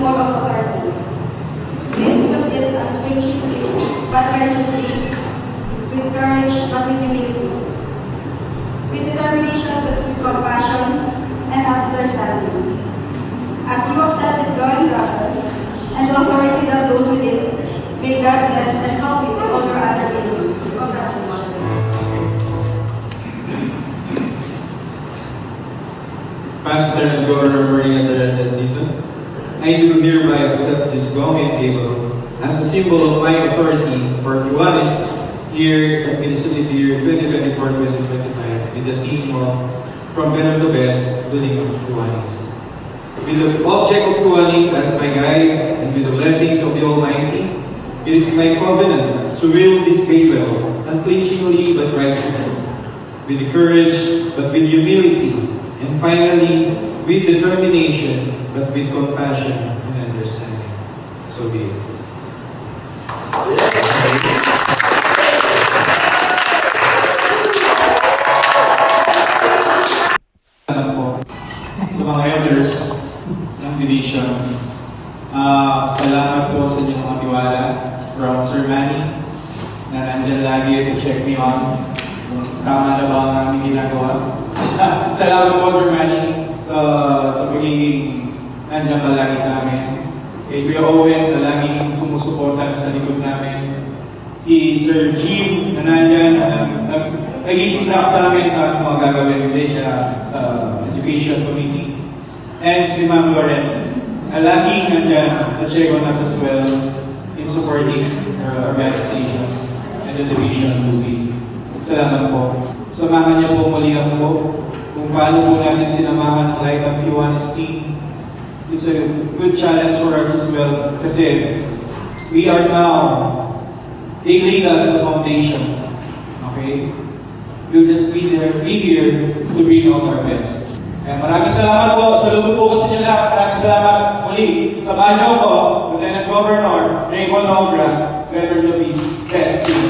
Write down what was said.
form of authority. This will build unflinchingly but righteously, with courage but with humility, with determination but with compassion and understanding. As you accept this going government and the authority that goes with it, may God bless and help you in all your undertakings. Congratulations. Pastor and Governor Maria Teresa Estizo, I do hereby accept this gong and table as a symbol of my authority for Kiwanis here at Administrative Year 2024-2025 with the theme of From Better to Best, Building of Kiwanis. With the object of Kiwanis as my guide and with the blessings of the Almighty, it is my covenant to will this day well, unflinchingly but righteously, with courage but with humility, and finally, with determination but with compassion and understanding. So be it. Salamat po sa mga elders ng division. Salamat po sa inyong mga tiwala from Sir Manny na nandyan lagi to check me on kung tama na ba ang aming ginagawa. Salamat po Sir Manny sa pagiging nandyan ka lagi sa amin. Kay Kuya Owen na laging sumusuporta sa likod namin. Si Sir Jim na nandyan nag-i-snack sa amin sa ating mga gagawin kasi siya sa Education Committee. And si Ma'am Lauren na laging nandyan to check on us as well in supporting our organization and the Division 2B. Salamat po. Samahan niyo po muli ako kung paano po natin sinamahan ng Light Up Kiwanis team. It's a good challenge for us as well kasi we are now laying us the foundation. Okay? We'll just be here to bring out our best. Kaya maraming salamat po. Saludo po ko sa inyo lahat. Maraming salamat muli. Samahan niyo ako, Lieutenant Governor Raymond Ogra, Better to Peace, Best Team.